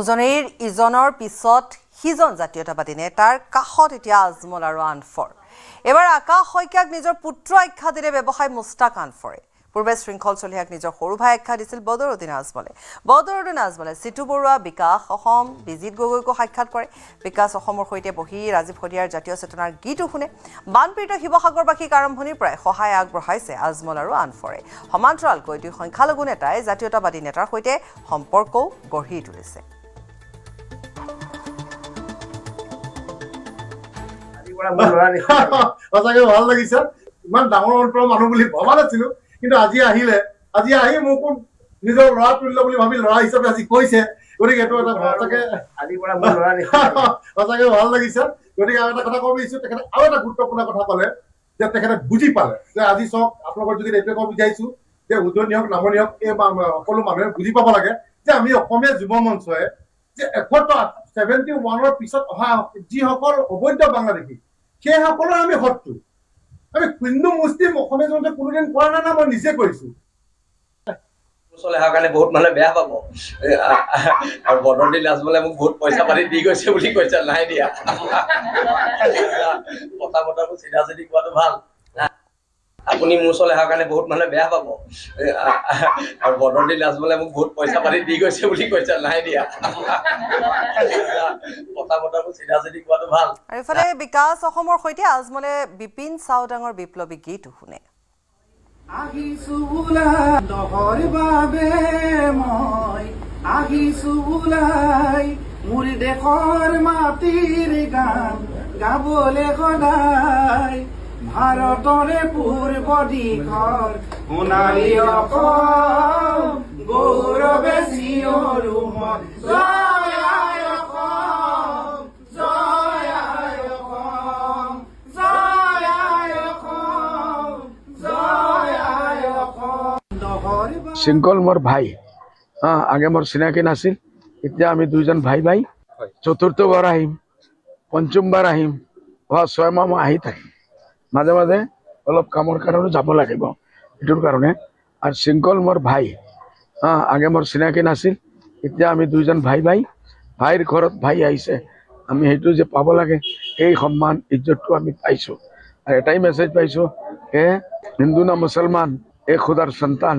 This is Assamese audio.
উজনিৰ ইজনৰ পিছত সিজন জাতীয়তাবাদী নেতাৰ কাষত এতিয়া আজমল আৰু আনফৰ। এবাৰ আকাশ শইকীয়াক নিজৰ পুত্ৰ আখ্যা দিলে ব্যৱসায়ী মুস্তাক আনফৰে। পূৰ্বে শৃংখল চলিহাক নিজৰ সৰু ভাই আখ্যা দিছিল বদৰুদ্দিন আজমলে চিটু বৰুৱা, বিকাশ অসম, বিজিত গগৈকো সাক্ষাৎ কৰে। বিকাশ অসমৰ সৈতে বহি ৰাজীৱ শদিয়াৰ জাতীয় চেতনাৰ গীতো শুনে। বানপীড়িত শিৱসাগৰবাসীক আৰম্ভণিৰ পৰাই সহায় আগবঢ়াইছে আজমল আৰু আনফৰে। সমান্তৰালকৈ দুই সংখ্যালঘু নেতাই জাতীয়তাবাদী নেতাৰ সৈতে সম্পৰ্কও গঢ়ি তুলিছে। সঁচাকে ভাল লাগিছে। ইমান ডাঙৰ অন্তৰৰ মানুহ বুলি ভবা নাছিলো, কিন্তু আজি আহি মোকো নিজৰ ল'ৰা তুল্য বুলি ভাবি ল'ৰা হিচাপে আজি কৈছে। গতিকে এইটো এটা সঁচাকে সঁচাকে ভাল লাগিছে। গতিকে আৰু এটা কথা ক'ব বিচাৰিছো, তেখেতে আৰু এটা গুৰুত্বপূৰ্ণ কথা ক'লে যে তেখেতে বুজি পালে যে আজি চাওক আপোনালোকৰ যদি এইটোৱে ক'ব বিচাৰিছো যে উজনি হওক নামনি হওক এই সকলো মানুহে বুজি পাব লাগে যে আমি অসমীয়া যুৱ মঞ্চই যে 71ৰ পিছত অহা যিসকল অবৈধ বাংলাদেশী সেইসকলৰ আমি শত্ৰু। আমি হিন্দু মুছলিম অসমীয়া জনতা কোনোদিন কৰা নাই না, মই নিজে কৰিছো। ওচৰলৈ অহাৰ কাৰণে বহুত মানুহে বেয়া পাব আৰু বদৰুদ্দিন আজমলে মোক বহুত পইচা পাতি দি গৈছে বুলি কৈছে, নাই দিয়া। কথা বতৰাবোৰ চিধা চিধি কোৱাটো ভাল। আপুনি মোৰ ওচৰলৈ অহাৰ কাৰণে বহুত মানুহে বেয়া পাব আৰু বদৰুদ্দিন আজমলে মোক বহুত পইচা পাতি দি গৈছে বুলি কৈছে, নাই দিয়া। কথা বতৰাবোৰ চিধা চিধি কোৱাটো ভাল। আৰু ইফালে বিকাশ অসমৰ সৈতে আজমলে বিপিন চাওডাঙৰ বিপ্লৱী গীতো শুনে। আহিছো ওলাই বাবে মই আহিছো ওলাই মোৰ দেশৰ মাটিৰ গান গাবলে সদায় ভাৰতৰে পূৰ্ব দিশৰ সোণালী অসম গৌৰৱে চিঞৰো মই জয় আই অসম, জয় আই অসম, জয় আই অসম, জয় আই অসম। শৃংখল মোৰ ভাই, আগে মোৰ চিনাকি নাছিল, এতিয়া আমি দুইজন ভাই চতুৰ্থবাৰ আহিম, পঞ্চমবাৰ আহিম, 6 মাহ মই আহি থাকিম। মাজে মাজে অলপ কামৰ কাৰণে যাব লাগিব এইটোৰ কাৰণে। আৰু শৃংখল মোৰ ভাই, আগে মোৰ চিনাকি নাছিল, এতিয়া আমি দুইজন ভাইৰ ঘৰত ভাই আহিছে। আমি সেইটো যে পাব লাগে সেই সন্মান ইজ্জতটো আমি পাইছো। আৰু এটাই মেছেজ পাইছো, হিন্দু না মুছলমান, এক খুদাৰ সন্তান।